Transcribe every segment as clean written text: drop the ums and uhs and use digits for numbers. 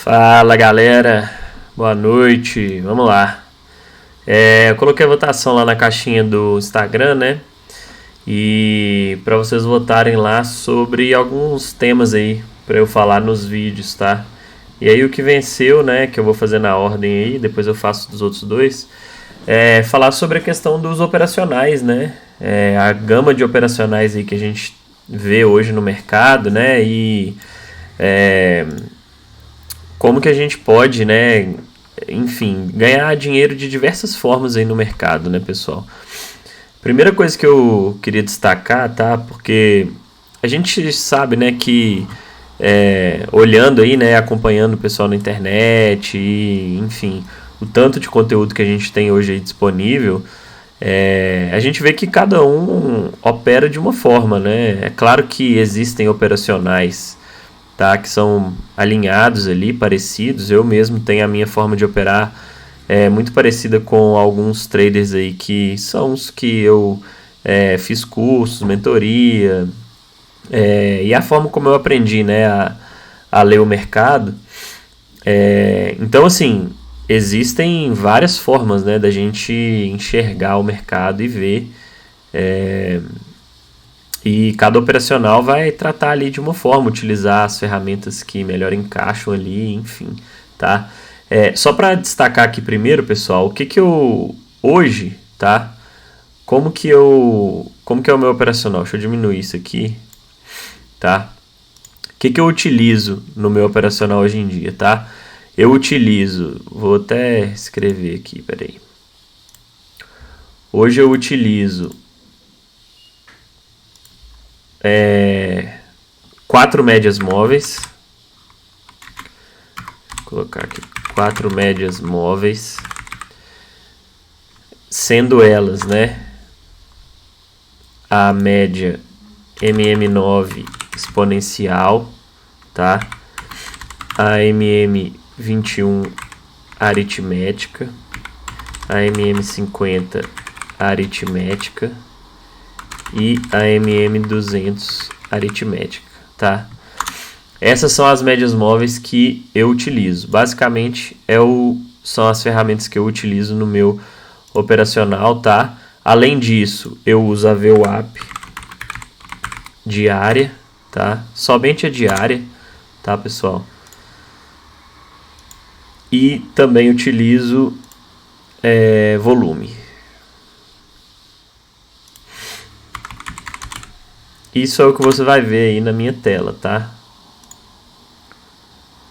Fala galera, boa noite, vamos lá. Eu coloquei a votação lá na caixinha do Instagram, né? E para vocês votarem lá sobre alguns temas aí para eu falar nos vídeos, tá? E aí o que venceu, né? Que eu vou fazer na ordem aí, depois eu faço dos outros dois. Falar sobre a questão dos operacionais, né? A gama de operacionais aí que a gente vê hoje no mercado, né? E como que a gente pode, né, enfim, ganhar dinheiro de diversas formas aí no mercado, né, pessoal? Primeira coisa que eu queria destacar, tá? Porque a gente sabe, né, que olhando aí, né, acompanhando o pessoal na internet e, enfim, o tanto de conteúdo que a gente tem hoje aí disponível, a gente vê que cada um opera de uma forma, né? É claro que existem operacionais, tá, que são alinhados ali, parecidos. Eu mesmo tenho a minha forma de operar muito parecida com alguns traders aí que são os que eu fiz cursos, mentoria, e a forma como eu aprendi, né, a ler o mercado. Então, assim, existem várias formas, né, da gente enxergar o mercado e ver. E cada operacional vai tratar ali de uma forma, utilizar as ferramentas que melhor encaixam ali, enfim, tá? Só para destacar aqui primeiro, pessoal, o que que eu hoje, tá? Como que é o meu operacional? Deixa eu diminuir isso aqui, tá? O que que eu utilizo no meu operacional hoje em dia, tá? Eu utilizo, vou até escrever aqui, peraí. Hoje eu utilizo 4 médias móveis. Vou colocar aqui 4 médias móveis, sendo elas, né, a média MM9 exponencial, tá? A MM21 aritmética, a MM50 aritmética e a MM200 aritmética, tá? Essas são as médias móveis que eu utilizo. Basicamente, são as ferramentas que eu utilizo no meu operacional, tá? Além disso, eu uso a VWAP diária, tá? Somente a diária, tá, pessoal? E também utilizo volume. Isso é o que você vai ver aí na minha tela, tá?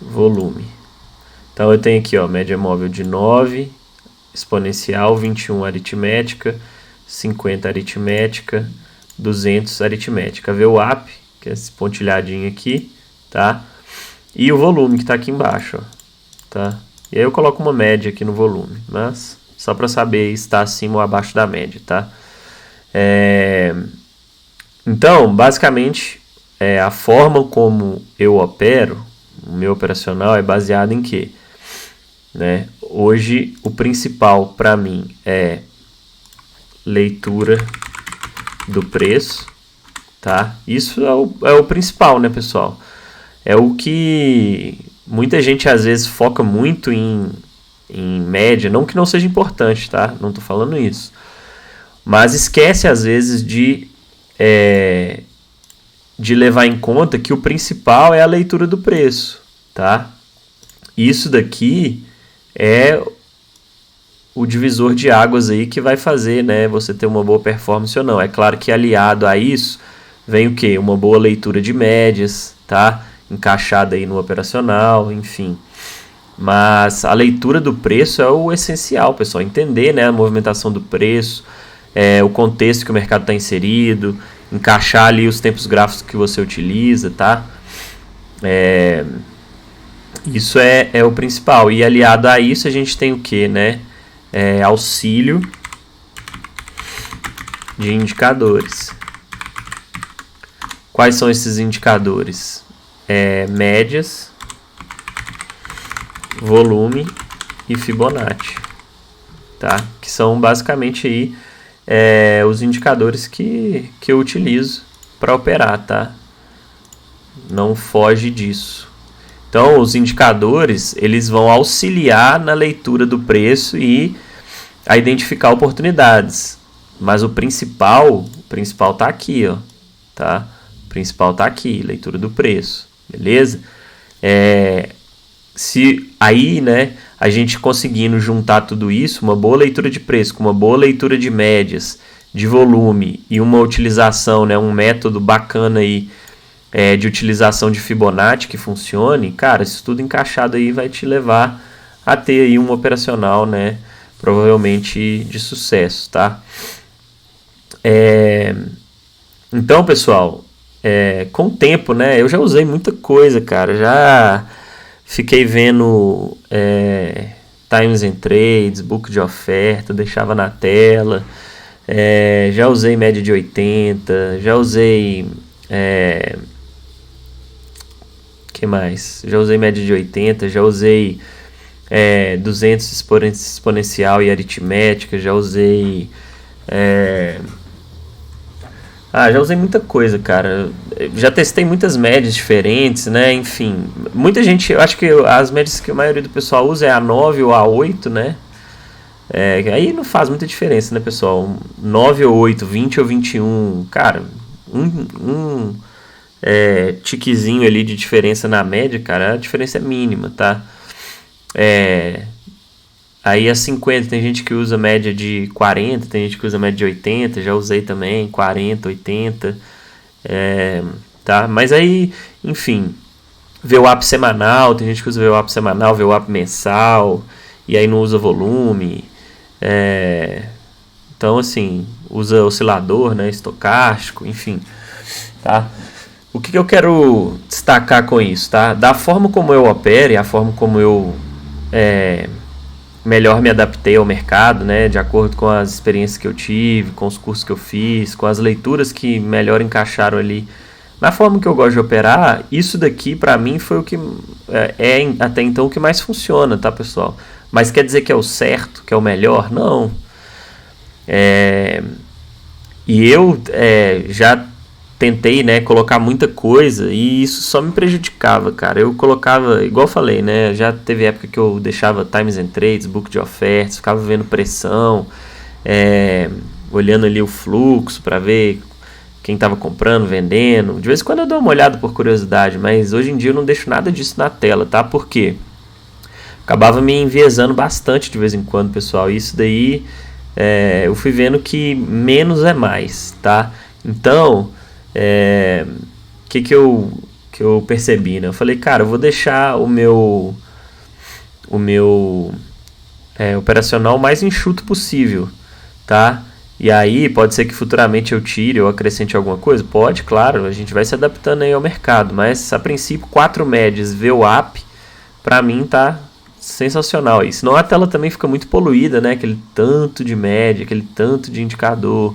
Volume. Então eu tenho aqui, ó, média móvel de 9, exponencial, 21 aritmética, 50 aritmética, 200 aritmética. A VWAP, que é esse pontilhadinho aqui, tá? E o volume que está aqui embaixo, ó, tá? E aí eu coloco uma média aqui no volume, mas só para saber se está acima ou abaixo da média, tá? Então, basicamente, a forma como eu opero, o meu operacional é baseado em quê? Né? Hoje, o principal para mim é leitura do preço, tá? Isso é o principal, né, pessoal? É o que muita gente às vezes foca muito em média, não que não seja importante, tá? Não tô falando isso. Mas esquece às vezes de levar em conta que o principal é a leitura do preço, tá? Isso daqui é o divisor de águas aí que vai fazer, né, você ter uma boa performance ou não. É claro que aliado a isso vem o quê? Uma boa leitura de médias, tá? Encaixada aí no operacional, enfim. Mas a leitura do preço é o essencial, pessoal. Entender, né, a movimentação do preço, o contexto que o mercado está inserido, encaixar ali os tempos gráficos que você utiliza, tá? Isso é o principal. E aliado a isso a gente tem o que, né? Auxílio de indicadores. Quais são esses indicadores? Médias, volume e Fibonacci, tá? Que são basicamente aí os indicadores que eu utilizo para operar, tá? Não foge disso. Então, os indicadores, eles vão auxiliar na leitura do preço e a identificar oportunidades. Mas o principal tá aqui, ó, tá? O principal tá aqui, leitura do preço, beleza? Se aí, né, a gente conseguindo juntar tudo isso, uma boa leitura de preço com uma boa leitura de médias, de volume e uma utilização, né, um método bacana aí de utilização de Fibonacci que funcione, cara, isso tudo encaixado aí vai te levar a ter aí um operacional, né, provavelmente de sucesso, tá? Então, pessoal, com o tempo, né, eu já usei muita coisa, cara, já fiquei vendo Times and Trades, book de oferta, deixava na tela, já usei média de 80, já usei que mais? Já usei média de 80, já usei 200 exponencial e aritmética, já usei já usei muita coisa, cara. Já testei muitas médias diferentes, né? Enfim, muita gente, eu acho que as médias que a maioria do pessoal usa é a 9 ou a 8, né? Aí não faz muita diferença, né, pessoal? 9 ou 8, 20 ou 21, cara, um tiquezinho ali de diferença na média, cara, a diferença é mínima, tá? Aí a 50, tem gente que usa média de 40, tem gente que usa média de 80, já usei também 40, 80, tá? Mas aí, enfim, VWAP semanal, tem gente que usa VWAP semanal, VWAP mensal, e aí não usa volume, então assim, usa oscilador, né, estocástico, enfim, tá? O que eu quero destacar com isso, tá? Da forma como eu opero e a forma como eu melhor me adaptei ao mercado, né, de acordo com as experiências que eu tive, com os cursos que eu fiz, com as leituras que melhor encaixaram ali na forma que eu gosto de operar. Isso daqui pra mim foi o que até então o que mais funciona, tá, pessoal? Mas quer dizer que é o certo, que é o melhor? Não. E eu já tentei, né, colocar muita coisa e isso só me prejudicava, cara. Eu colocava, igual eu falei, né, já teve época que eu deixava Times and Trades, book de ofertas, ficava vendo pressão, olhando ali o fluxo para ver quem estava comprando, vendendo. De vez em quando eu dou uma olhada por curiosidade, mas hoje em dia eu não deixo nada disso na tela, tá? Por quê? Acabava me enviesando bastante de vez em quando, pessoal. Isso daí eu fui vendo que menos é mais, tá? Então, que eu percebi, né? Eu falei, cara, eu vou deixar o meu operacional mais enxuto possível, tá? E aí pode ser que futuramente eu tire ou acrescente alguma coisa? Pode, claro, a gente vai se adaptando aí ao mercado, mas a princípio 4 médias VWAP pra mim tá sensacional. E senão a tela também fica muito poluída, né? Aquele tanto de média, aquele tanto de indicador.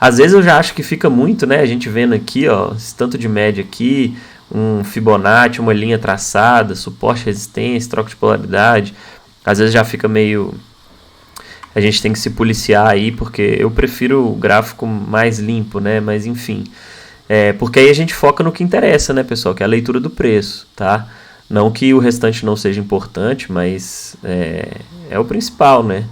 Às vezes eu já acho que fica muito, né? A gente vendo aqui, ó, esse tanto de média aqui, um Fibonacci, uma linha traçada, suporte, resistência, troca de polaridade. Às vezes já fica meio... A gente tem que se policiar aí, porque eu prefiro o gráfico mais limpo, né? Mas enfim, porque aí a gente foca no que interessa, né, pessoal? Que é a leitura do preço, tá? Não que o restante não seja importante, mas é o principal, né?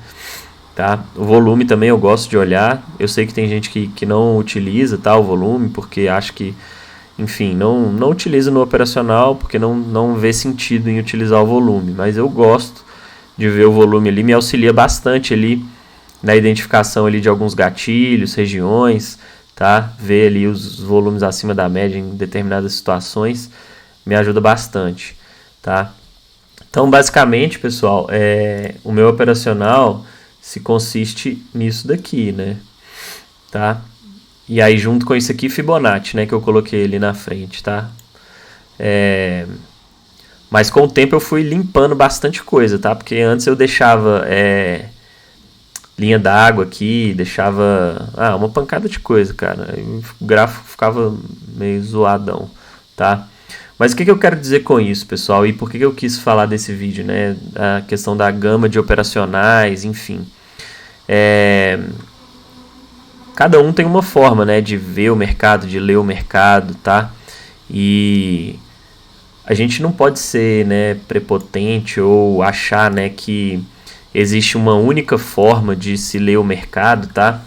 Tá? O volume também eu gosto de olhar. Eu sei que tem gente que não utiliza, tá, o volume, porque acha que, enfim, não utiliza no operacional, porque não vê sentido em utilizar o volume. Mas eu gosto de ver o volume ali, me auxilia bastante ali na identificação ali de alguns gatilhos, regiões, tá? Ver ali os volumes acima da média em determinadas situações me ajuda bastante, tá? Então, basicamente, pessoal, o meu operacional se consiste nisso daqui, né? Tá? E aí, junto com isso aqui, Fibonacci, né? Que eu coloquei ali na frente, tá? Mas com o tempo eu fui limpando bastante coisa, tá? Porque antes eu deixava linha d'água aqui, deixava uma pancada de coisa, cara. Aí o gráfico ficava meio zoadão, tá? Mas o que eu quero dizer com isso, pessoal? E por que eu quis falar desse vídeo, né? A questão da gama de operacionais, enfim. Cada um tem uma forma, né? De ver o mercado, de ler o mercado, tá? E a gente não pode ser, né, prepotente ou achar, né, que existe uma única forma de se ler o mercado, tá?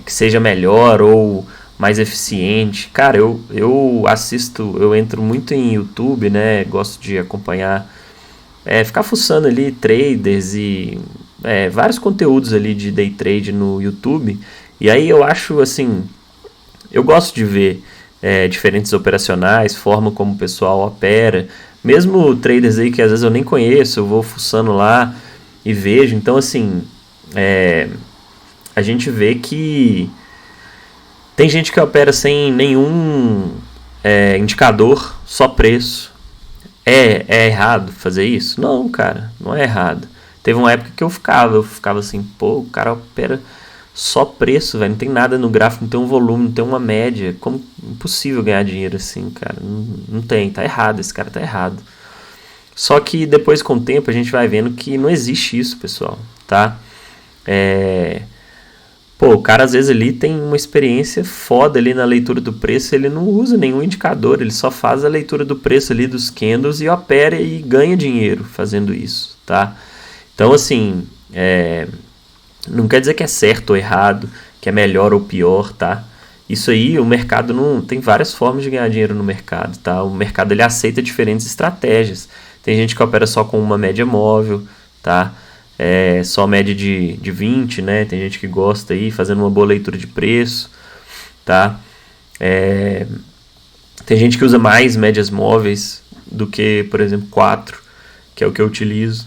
Que seja melhor ou mais eficiente. Cara, eu assisto, eu entro muito em YouTube, né? Gosto de acompanhar, ficar fuçando ali traders e vários conteúdos ali de day trade no YouTube. E aí eu acho assim, eu gosto de ver diferentes operacionais, forma como o pessoal opera, mesmo traders aí que às vezes eu nem conheço, eu vou fuçando lá e vejo. Então assim, a gente vê que tem gente que opera sem nenhum indicador, só preço. É errado fazer isso? Não, cara, não é errado. Teve uma época que eu ficava assim, pô, o cara opera só preço, velho, não tem nada no gráfico, não tem um volume, não tem uma média. Como impossível ganhar dinheiro assim, cara? Não tem, tá errado, esse cara tá errado. Só que depois com o tempo a gente vai vendo que não existe isso, pessoal, tá? Pô, o cara às vezes ali tem uma experiência foda ali na leitura do preço, ele não usa nenhum indicador, ele só faz a leitura do preço ali dos candles e opera e ganha dinheiro fazendo isso, tá? Então assim, não quer dizer que é certo ou errado, que é melhor ou pior, tá? Isso aí, o mercado não tem várias formas de ganhar dinheiro no mercado, tá? O mercado ele aceita diferentes estratégias. Tem gente que opera só com uma média móvel, tá? Só média de 20, né? Tem gente que gosta aí, fazendo uma boa leitura de preço, tá? Tem gente que usa mais médias móveis do que, por exemplo, 4, que é o que eu utilizo,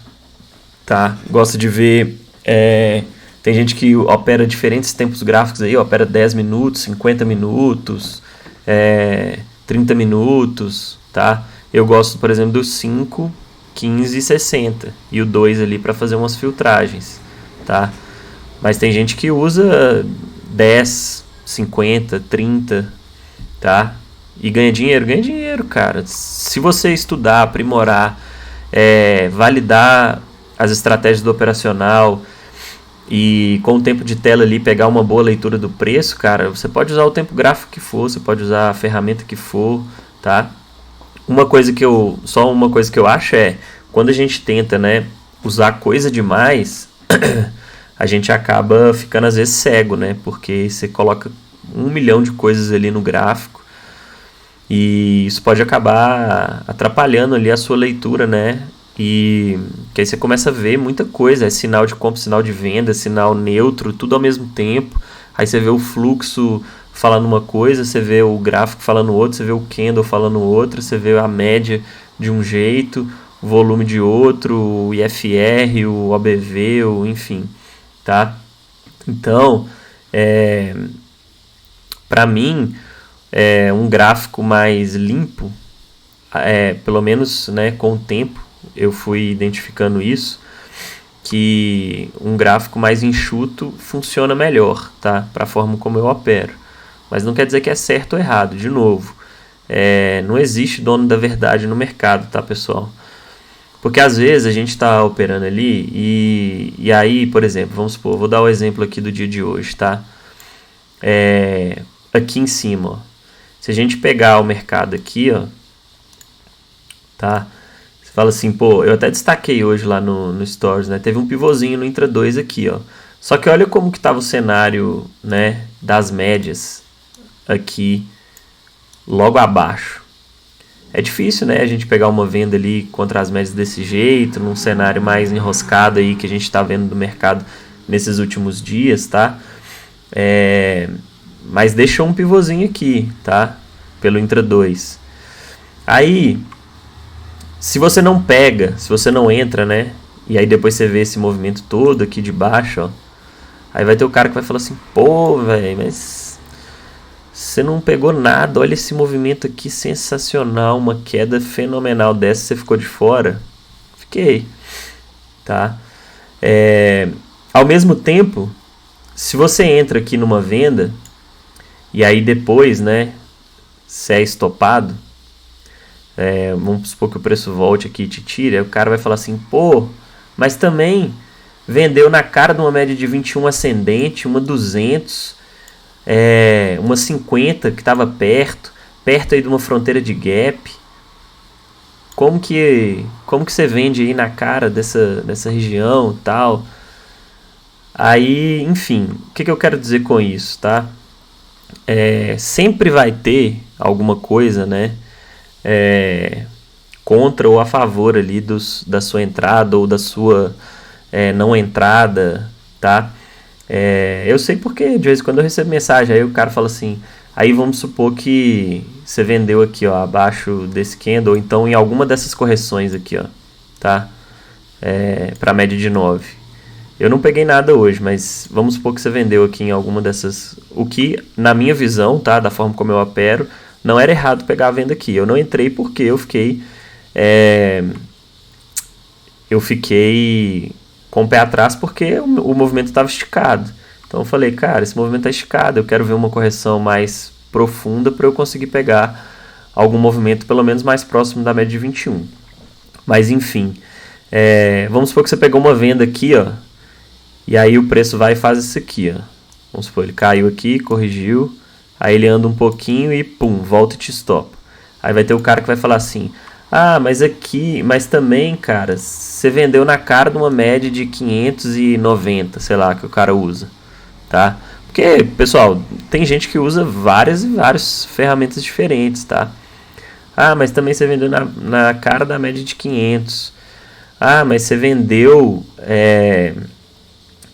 tá? Gosta de ver... tem gente que opera diferentes tempos gráficos aí, opera 10 minutos, 50 minutos, 30 minutos, tá? Eu gosto, por exemplo, dos 5, 15 e 60 e o 2 ali para fazer umas filtragens, tá? Mas tem gente que usa 10, 50, 30, tá? E ganha dinheiro, cara. Se você estudar, aprimorar, validar as estratégias do operacional e com o tempo de tela ali pegar uma boa leitura do preço, cara, você pode usar o tempo gráfico que for, você pode usar a ferramenta que for, tá? Uma coisa que eu acho quando a gente tenta, né, usar coisa demais, a gente acaba ficando às vezes cego, né? Porque você coloca 1 milhão de coisas ali no gráfico e isso pode acabar atrapalhando ali a sua leitura, né? E que aí você começa a ver muita coisa, sinal de compra, sinal de venda, sinal neutro, tudo ao mesmo tempo. Aí você vê o fluxo falando uma coisa, você vê o gráfico falando outro, você vê o candle falando outro, você vê a média de um jeito, o volume de outro, o IFR, o OBV, enfim, tá? Então, para mim, um gráfico mais limpo, pelo menos, né, com o tempo, eu fui identificando isso, que um gráfico mais enxuto funciona melhor, tá? Para a forma como eu opero. Mas não quer dizer que é certo ou errado, de novo. Não existe dono da verdade no mercado, tá, pessoal? Porque às vezes a gente está operando ali e aí, por exemplo, vamos supor, vou dar o exemplo aqui do dia de hoje, tá? Aqui em cima, ó. Se a gente pegar o mercado aqui, ó, tá? Você fala assim, pô, eu até destaquei hoje lá no Stories, né? Teve um pivôzinho no Intra 2 aqui, ó. Só que olha como que estava o cenário, né, das médias aqui logo abaixo. É difícil, né, a gente pegar uma venda ali contra as médias desse jeito, num cenário mais enroscado aí que a gente está vendo do mercado nesses últimos dias, tá? Mas deixou um pivôzinho aqui, tá? Pelo Intra 2. Aí, se você não pega, se você não entra, né? E aí depois você vê esse movimento todo aqui de baixo, ó. Aí vai ter o cara que vai falar assim, pô, velho, mas você não pegou nada, olha esse movimento aqui sensacional, uma queda fenomenal dessa, você ficou de fora? Fiquei, tá? Ao mesmo tempo, se você entra aqui numa venda, e aí depois, né, se é estopado, vamos supor que o preço volte aqui e te tire, aí o cara vai falar assim, pô, mas também vendeu na cara de uma média de 21 ascendente, uma 200, uma 50 que estava perto aí de uma fronteira de gap. como que você vende aí na cara dessa região e tal. Aí, enfim, o que eu quero dizer com isso, tá? Sempre vai ter alguma coisa, né? É, contra ou a favor ali da sua entrada ou da sua não entrada, tá? Eu sei porque de vez em quando eu recebo mensagem, aí o cara fala assim, aí vamos supor que você vendeu aqui, ó, abaixo desse candle, ou então em alguma dessas correções aqui, ó, tá? Para média de 9. Eu não peguei nada hoje, mas vamos supor que você vendeu aqui em alguma dessas, o que na minha visão, tá, da forma como eu opero, não era errado pegar a venda aqui. Eu não entrei porque é, eu fiquei com o pé atrás porque o movimento estava esticado. Então eu falei, cara, esse movimento está esticado, eu quero ver uma correção mais profunda para eu conseguir pegar algum movimento pelo menos mais próximo da média de 21. Mas enfim, vamos supor que você pegou uma venda aqui, ó, e aí o preço vai e faz isso aqui, ó. Vamos supor, ele caiu aqui, corrigiu, aí ele anda um pouquinho e pum, volta e te stop. Aí vai ter o cara que vai falar assim, ah, mas também, cara, você vendeu na cara de uma média de 590, sei lá, que o cara usa, tá? Porque, pessoal, tem gente que usa várias e várias ferramentas diferentes, tá? Ah, mas também você vendeu na cara da média de 500. Ah, mas você vendeu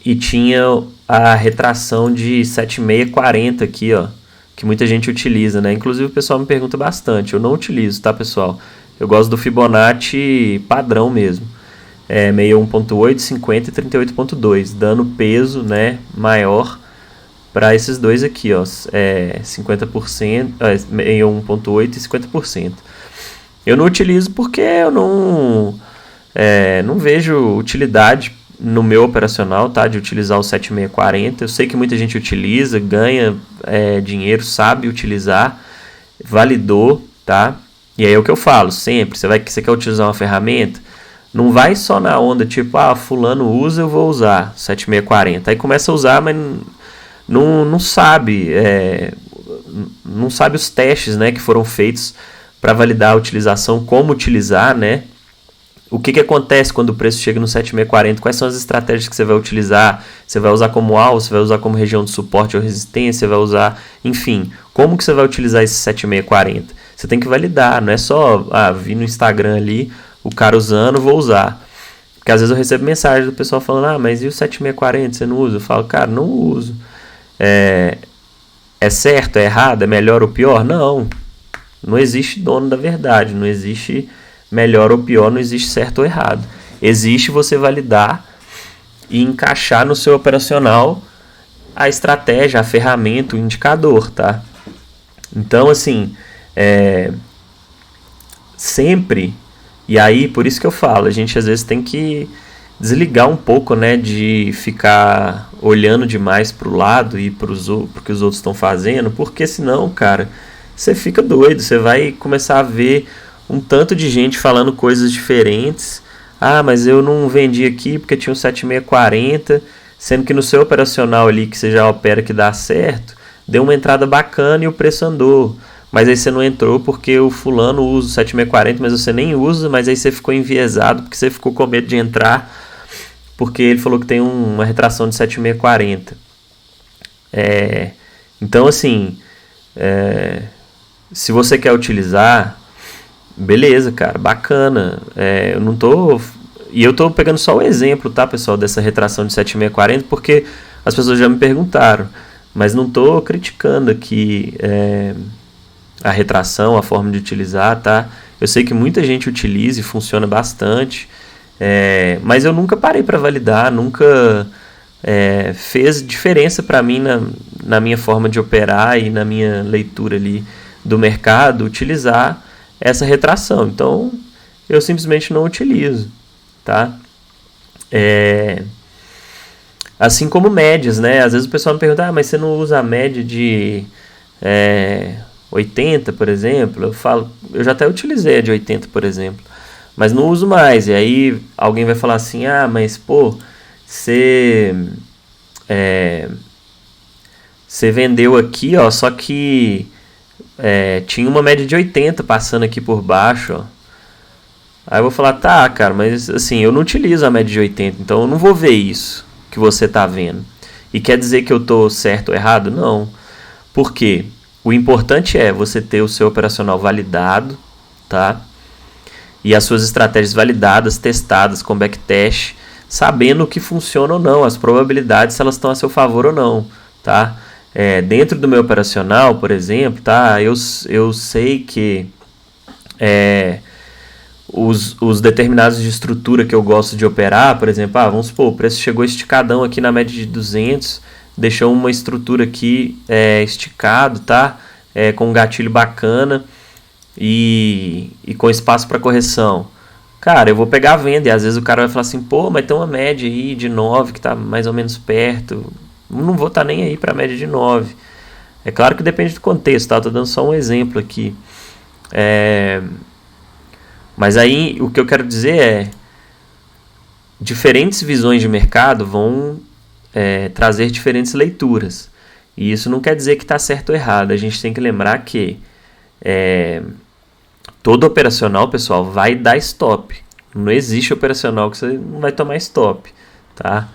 e tinha a retração de 7640 aqui, ó, que muita gente utiliza, né? Inclusive o pessoal me pergunta bastante. Eu não utilizo, tá, pessoal? Eu gosto do Fibonacci padrão mesmo. 61.8, 50 e 38.2, dando peso, né, maior para esses dois aqui, ó, 50%, 61.8 e 50%. Eu não utilizo porque eu não vejo utilidade no meu operacional, tá, de utilizar o 7640. Eu sei que muita gente utiliza, ganha dinheiro, sabe utilizar, validou, tá? E aí é o que eu falo sempre, você quer utilizar uma ferramenta, não vai só na onda tipo, fulano usa, eu vou usar 7640. Aí começa a usar, mas não sabe, não sabe os testes, né, que foram feitos para validar a utilização, como utilizar, né? O que acontece quando o preço chega no 7640? Quais são as estratégias que você vai utilizar? Você vai usar como alvo? Você vai usar como região de suporte ou resistência? Você vai usar... Enfim, como que você vai utilizar esse 7640? Você tem que validar, não é só vir no Instagram ali, o cara usando, vou usar. Porque às vezes eu recebo mensagem do pessoal falando, mas e o 7640 você não usa? Eu falo, cara, não uso. É certo, é errado, é melhor ou pior? Não existe dono da verdade, não existe melhor ou pior, não existe certo ou errado. Existe você validar e encaixar no seu operacional a estratégia, a ferramenta, o indicador, tá? Então, assim, sempre, e aí por isso que eu falo, a gente às vezes tem que desligar um pouco, né, de ficar olhando demais pro lado e pro que os outros estão fazendo, porque senão, cara, você fica doido, você vai começar a ver um tanto de gente falando coisas diferentes. Mas eu não vendi aqui porque tinha um 7640, sendo que no seu operacional ali, que você já opera que dá certo, deu uma entrada bacana e o preço andou. Mas aí você não entrou porque o fulano usa o 7640, mas você nem usa, mas aí você ficou enviesado porque você ficou com medo de entrar, porque ele falou que tem uma retração de 7640. Então, assim, se você quer utilizar, beleza, cara, bacana. Eu não tô... E eu tô pegando só o exemplo, tá, pessoal, dessa retração de 7640, porque as pessoas já me perguntaram. Mas não tô criticando aqui a retração, a forma de utilizar, tá? Eu sei que muita gente utiliza e funciona bastante, mas eu nunca parei para validar, nunca fez diferença para mim na minha forma de operar e na minha leitura ali do mercado, utilizar essa retração. Então, eu simplesmente não utilizo, tá? Assim como médias, né? Às vezes o pessoal me pergunta, mas você não usa a média de 80, por exemplo? Eu falo, eu já até utilizei a de 80, por exemplo, mas não uso mais. E aí alguém vai falar assim, mas pô, você vendeu aqui, ó, só que tinha uma média de 80 passando aqui por baixo, ó. Aí eu vou falar, tá, cara, mas assim, eu não utilizo a média de 80, então eu não vou ver isso que você tá vendo. E quer dizer que eu tô certo ou errado? Não. Por quê? O importante é você ter o seu operacional validado, tá? E as suas estratégias validadas, testadas com backtest, sabendo o que funciona ou não, as probabilidades se elas estão a seu favor ou não, tá? Dentro do meu operacional, por exemplo, tá? Eu sei que os determinados de estrutura que eu gosto de operar, por exemplo, vamos supor, o preço chegou esticadão aqui na média de 200, deixou uma estrutura aqui esticado, tá? Com um gatilho bacana e com espaço para correção. Cara, eu vou pegar a venda e às vezes o cara vai falar assim, pô, mas tem uma média aí de 9 que tá mais ou menos perto. Não vou estar nem aí para a média de 9. É claro que depende do contexto, tá? Tô dando só um exemplo aqui. Mas aí o que eu quero dizer é, diferentes visões de mercado vão trazer diferentes leituras. E isso não quer dizer que está certo ou errado. A gente tem que lembrar que todo operacional, pessoal, vai dar stop. Não existe operacional que você não vai tomar stop, tá?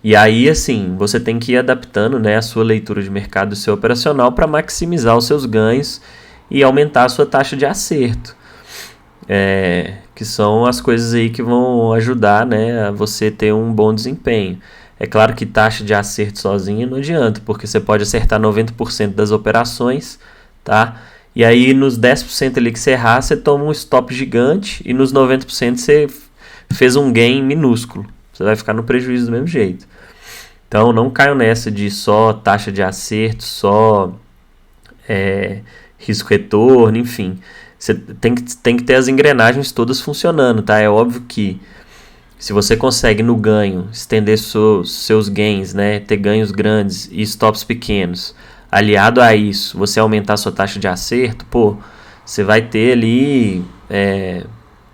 E aí, assim, você tem que ir adaptando, né, a sua leitura de mercado do seu operacional para maximizar os seus ganhos e aumentar a sua taxa de acerto. Que são as coisas aí que vão ajudar, né, a você ter um bom desempenho. É claro que taxa de acerto sozinha não adianta, porque você pode acertar 90% das operações, tá? E aí nos 10% ali que você errar, você toma um stop gigante e nos 90% você fez um gain minúsculo. Você vai ficar no prejuízo do mesmo jeito. Então não caiam nessa de só taxa de acerto, só risco-retorno, enfim. Você tem que ter as engrenagens todas funcionando, tá? É óbvio que se você consegue no ganho estender seus gains, né, ter ganhos grandes e stops pequenos, aliado a isso, você aumentar sua taxa de acerto, pô, você vai ter ali,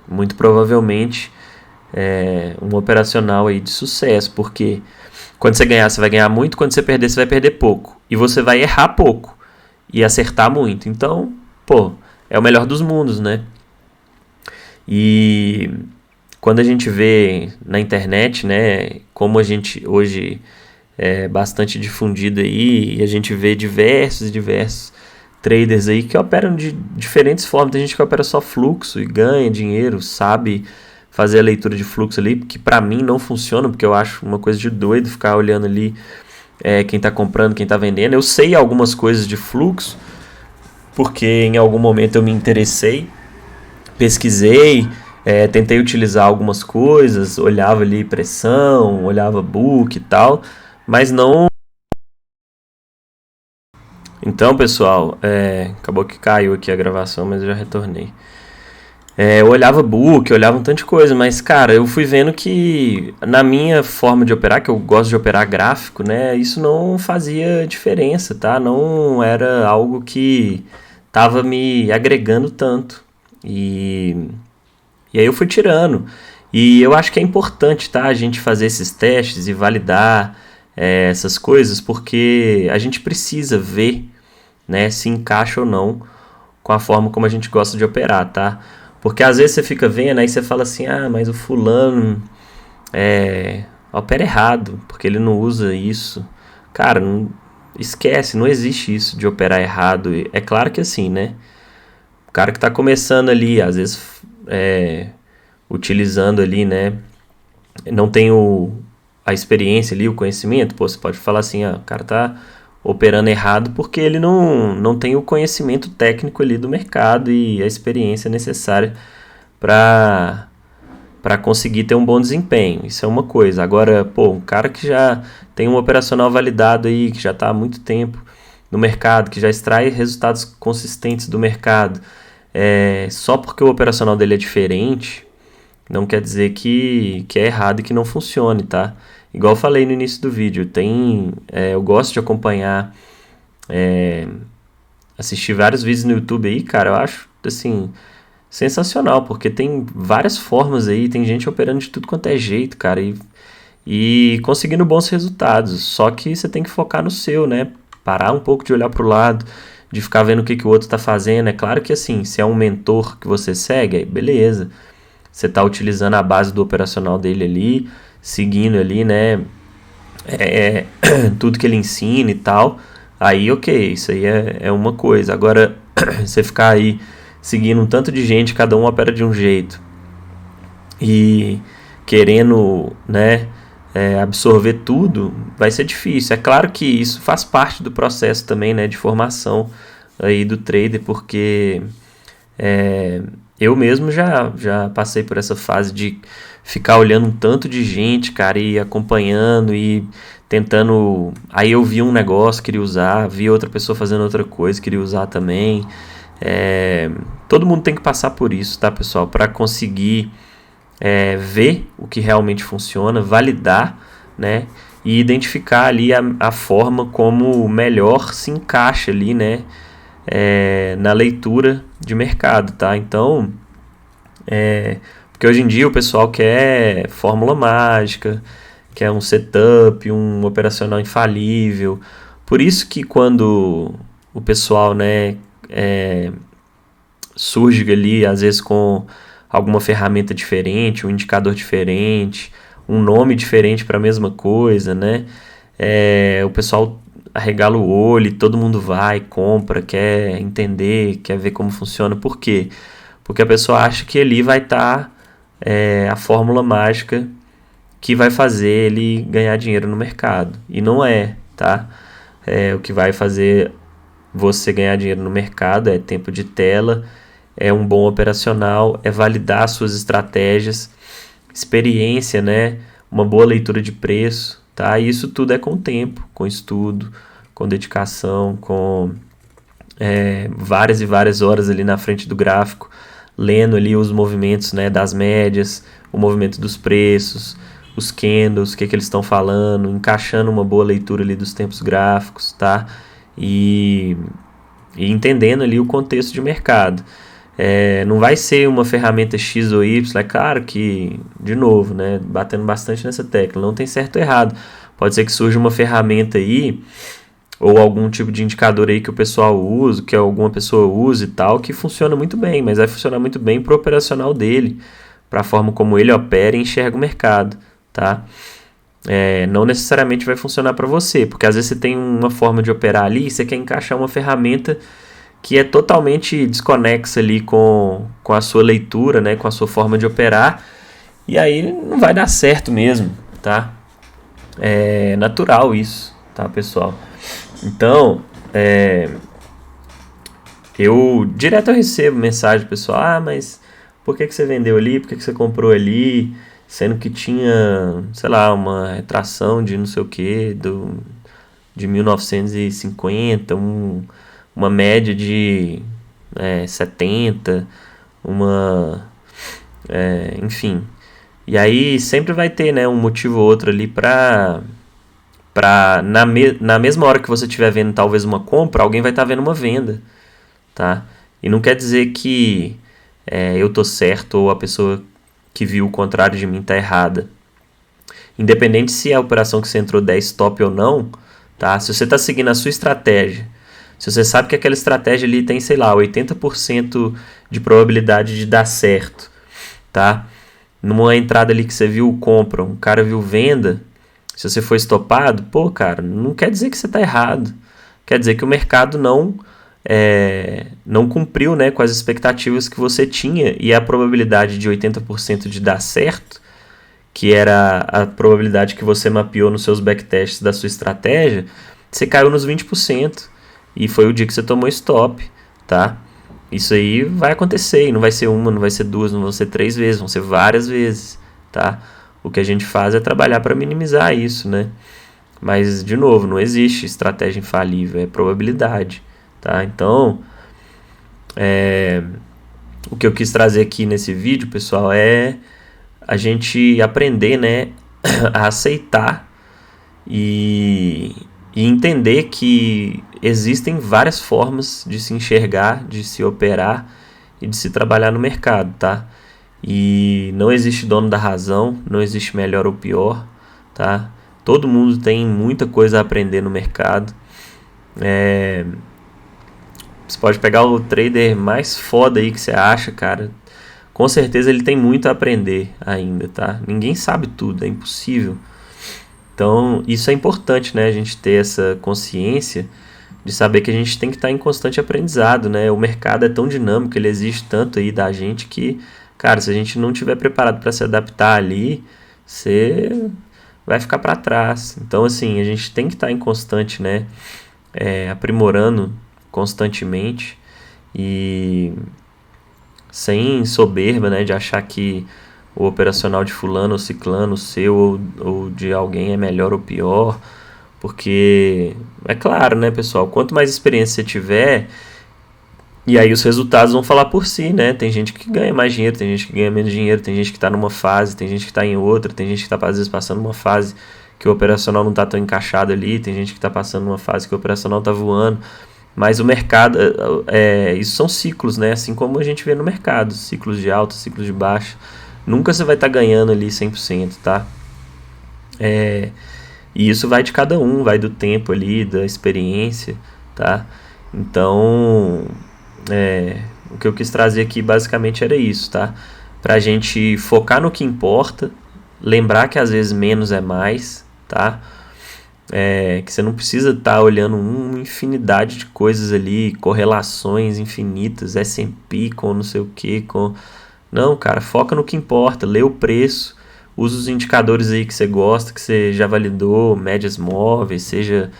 muito provavelmente, um operacional aí de sucesso, porque quando você ganhar, você vai ganhar muito, quando você perder, você vai perder pouco. E você vai errar pouco e acertar muito. Então, pô, é o melhor dos mundos, né? E quando a gente vê na internet, né, como a gente hoje é bastante difundido aí, e a gente vê diversos traders aí que operam de diferentes formas. Tem gente que opera só fluxo e ganha dinheiro, sabe fazer a leitura de fluxo ali, que pra mim não funciona, porque eu acho uma coisa de doido ficar olhando ali quem tá comprando, quem tá vendendo. Eu sei algumas coisas de fluxo, porque em algum momento eu me interessei, pesquisei, tentei utilizar algumas coisas, olhava ali pressão, olhava book e tal, mas não. Então, pessoal, acabou que caiu aqui a gravação, mas eu já retornei. Eu olhava book, eu olhava um tanto de coisa, mas, cara, eu fui vendo que na minha forma de operar, que eu gosto de operar gráfico, né, isso não fazia diferença, tá? Não era algo que tava me agregando tanto. E aí eu fui tirando. E eu acho que é importante, tá, a gente fazer esses testes e validar essas coisas, porque a gente precisa ver, né, se encaixa ou não com a forma como a gente gosta de operar, tá? Porque às vezes você fica vendo, aí você fala assim, mas o fulano opera errado, porque ele não usa isso. Cara, esquece, não existe isso de operar errado. É claro que assim, né? O cara que está começando ali, às vezes utilizando ali, né? Não tem a experiência ali, o conhecimento. Pô, você pode falar assim, o cara tá operando errado porque ele não tem o conhecimento técnico ali do mercado e a experiência necessária para conseguir ter um bom desempenho. Isso é uma coisa. Agora, pô, um cara que já tem um operacional validado aí, que já está há muito tempo no mercado, que já extrai resultados consistentes do mercado, só porque o operacional dele é diferente, não quer dizer que é errado e que não funcione, tá? Igual eu falei no início do vídeo, eu gosto de acompanhar, assistir vários vídeos no YouTube aí, cara, eu acho, assim, sensacional, porque tem várias formas aí, tem gente operando de tudo quanto é jeito, cara, e conseguindo bons resultados, só que você tem que focar no seu, né? Parar um pouco de olhar pro lado, de ficar vendo o que o outro está fazendo. É claro que assim, se é um mentor que você segue, aí beleza. Você está utilizando a base do operacional dele ali, seguindo ali, né? Tudo que ele ensina e tal. Aí, ok, isso aí é uma coisa. Agora, você ficar aí seguindo um tanto de gente, cada um opera de um jeito e querendo, né, absorver tudo, vai ser difícil. É claro que isso faz parte do processo também, né, de formação aí do trader, porque eu mesmo já passei por essa fase de ficar olhando um tanto de gente, cara, e acompanhando e tentando. Aí eu vi um negócio, queria usar, vi outra pessoa fazendo outra coisa, queria usar também. Todo mundo tem que passar por isso, tá, pessoal? Para conseguir ver o que realmente funciona, validar, né? E identificar ali a forma como melhor se encaixa ali, né? Na leitura de mercado, tá? Então, porque hoje em dia o pessoal quer fórmula mágica, quer um setup, um operacional infalível. Por isso que quando o pessoal, né, surge ali, às vezes com alguma ferramenta diferente, um indicador diferente, um nome diferente para a mesma coisa, né? O pessoal arregala o olho, e todo mundo vai, compra, quer entender, quer ver como funciona. Por quê? Porque a pessoa acha que ali vai estar a fórmula mágica que vai fazer ele ganhar dinheiro no mercado. E não é, tá? O que vai fazer você ganhar dinheiro no mercado é tempo de tela, é um bom operacional, é validar suas estratégias, experiência, né? Uma boa leitura de preço, tá? E isso tudo é com tempo, com estudo, com dedicação, com várias e várias horas ali na frente do gráfico, lendo ali os movimentos, né, das médias, o movimento dos preços, os candles, o que eles estão falando, encaixando uma boa leitura ali dos tempos gráficos, tá? E entendendo ali o contexto de mercado. Não vai ser uma ferramenta X ou Y, é claro que, de novo, né, batendo bastante nessa tecla, não tem certo ou errado. Pode ser que surja uma ferramenta aí, ou algum tipo de indicador aí que o pessoal usa, que alguma pessoa use e tal, que funciona muito bem, mas vai funcionar muito bem para o operacional dele, para a forma como ele opera e enxerga o mercado, tá? Não necessariamente vai funcionar para você, porque às vezes você tem uma forma de operar ali e você quer encaixar uma ferramenta que é totalmente desconexa ali com a sua leitura, né, com a sua forma de operar, e aí não vai dar certo mesmo, tá? É natural isso, tá, pessoal? Então, eu recebo mensagem pessoal, mas por que você vendeu ali, por que você comprou ali, sendo que tinha, sei lá, uma retração de não sei o que, de 1950, uma média de 70, enfim. E aí sempre vai ter, né, um motivo ou outro ali na mesma hora que você estiver vendo talvez uma compra, alguém vai estar vendo uma venda, tá? E não quer dizer que eu tô certo ou a pessoa que viu o contrário de mim tá errada. Independente se a operação que você entrou 10 stop ou não, tá? Se você tá seguindo a sua estratégia, se você sabe que aquela estratégia ali tem, sei lá, 80% de probabilidade de dar certo, tá? Numa entrada ali que você viu compra, um cara viu venda, se você foi estopado, pô, cara, não quer dizer que você tá errado. Quer dizer que o mercado não cumpriu, né, com as expectativas que você tinha, e a probabilidade de 80% de dar certo, que era a probabilidade que você mapeou nos seus backtests da sua estratégia, você caiu nos 20%. E foi o dia que você tomou stop, tá? Isso aí vai acontecer, e não vai ser uma, não vai ser duas, não vão ser 3 vezes, vão ser várias vezes, tá? O que a gente faz é trabalhar para minimizar isso, né? Mas, de novo, não existe estratégia infalível, é probabilidade, tá? Então, o que eu quis trazer aqui nesse vídeo, pessoal, é a gente aprender, né, a aceitar e entender que existem várias formas de se enxergar, de se operar e de se trabalhar no mercado, tá? E não existe dono da razão, não existe melhor ou pior, tá? Todo mundo tem muita coisa a aprender no mercado. Você pode pegar o trader mais foda aí que você acha, cara. Com certeza ele tem muito a aprender ainda, tá? Ninguém sabe tudo, é impossível. Então, isso é importante, né? A gente ter essa consciência de saber que a gente tem que estar em constante aprendizado, né? O mercado é tão dinâmico, ele exige tanto aí da gente que, cara, se a gente não tiver preparado para se adaptar ali, você vai ficar para trás. Então, assim, a gente tem que estar em constante, né? Aprimorando constantemente e sem soberba, né? De achar que o operacional de fulano ou ciclano, seu ou de alguém é melhor ou pior, porque é claro, né, pessoal, quanto mais experiência você tiver, e aí os resultados vão falar por si, né? Tem gente que ganha mais dinheiro, tem gente que ganha menos dinheiro, tem gente que está numa fase, tem gente que está em outra, tem gente que está às vezes passando uma fase que o operacional não está tão encaixado ali, tem gente que está passando uma fase que o operacional está voando, mas o mercado, isso são ciclos, né? Assim como a gente vê no mercado, ciclos de alta, ciclos de baixa. Nunca você vai estar ganhando ali 100%, tá? E isso vai de cada um, vai do tempo ali, da experiência, tá? Então, o que eu quis trazer aqui basicamente era isso, tá? Pra gente focar no que importa, lembrar que às vezes menos é mais, tá? Que você não precisa estar olhando uma infinidade de coisas ali, correlações infinitas, S&P com não sei o que, com... Não, cara, foca no que importa, lê o preço, usa os indicadores aí que você gosta, que você já validou, médias móveis, seja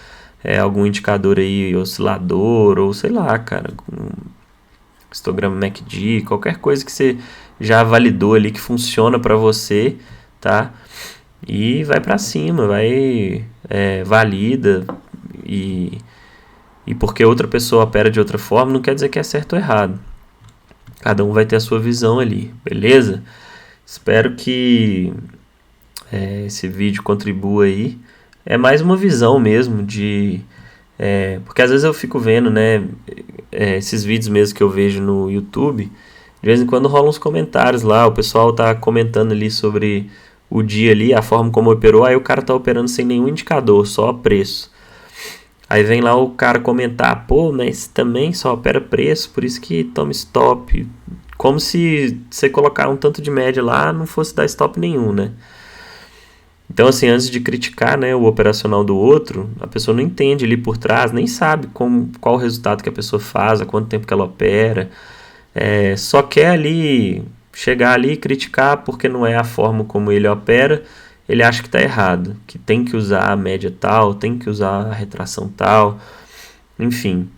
algum indicador aí, oscilador, ou sei lá, cara, histograma MACD, qualquer coisa que você já validou ali que funciona para você, tá? E vai para cima, valida, e porque outra pessoa opera de outra forma não quer dizer que é certo ou errado. Cada um vai ter a sua visão ali, beleza? Espero que esse vídeo contribua aí. É mais uma visão mesmo de... porque às vezes eu fico vendo, né? Esses vídeos mesmo que eu vejo no YouTube, de vez em quando rolam uns comentários lá, o pessoal tá comentando ali sobre o dia ali, a forma como operou, aí o cara tá operando sem nenhum indicador, só preço. Aí vem lá o cara comentar, pô, mas também só opera preço, por isso que toma stop. Como se você colocar um tanto de média lá, não fosse dar stop nenhum, né? Então, assim, antes de criticar, né, o operacional do outro, a pessoa não entende ali por trás, nem sabe qual o resultado que a pessoa faz, há quanto tempo que ela opera. Só quer ali chegar ali e criticar porque não é a forma como ele opera. Ele acha que está errado, que tem que usar a média tal, tem que usar a retração tal, enfim.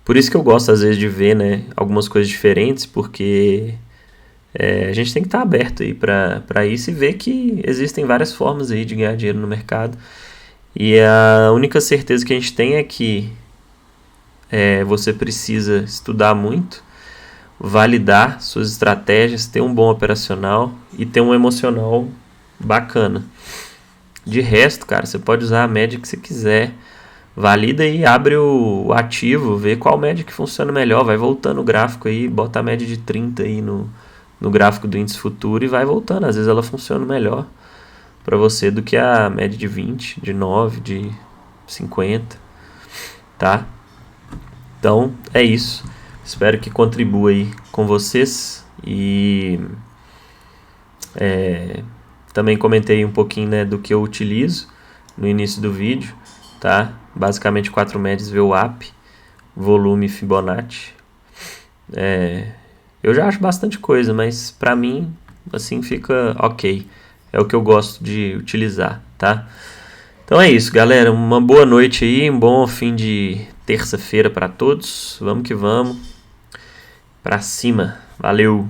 Por isso que eu gosto às vezes de ver, né, algumas coisas diferentes, porque a gente tem que estar aberto aí para isso e ver que existem várias formas aí de ganhar dinheiro no mercado. E a única certeza que a gente tem é que você precisa estudar muito, validar suas estratégias, ter um bom operacional e ter um emocional bacana. De resto, cara, você pode usar a média que você quiser. Valida e abre o ativo, vê qual média que funciona melhor, vai voltando o gráfico aí, bota a média de 30 aí no gráfico do índice futuro e vai voltando. Às vezes ela funciona melhor para você do que a média de 20, de 9, de 50, tá? Então, é isso. Espero que contribua aí com vocês e também comentei um pouquinho, né, do que eu utilizo no início do vídeo, tá? Basicamente 4 médias VWAP, volume Fibonacci. Eu já acho bastante coisa, mas pra mim, assim, fica ok. É o que eu gosto de utilizar, tá? Então é isso, galera. Uma boa noite aí, um bom fim de terça-feira para todos. Vamos que vamos. Pra cima. Valeu!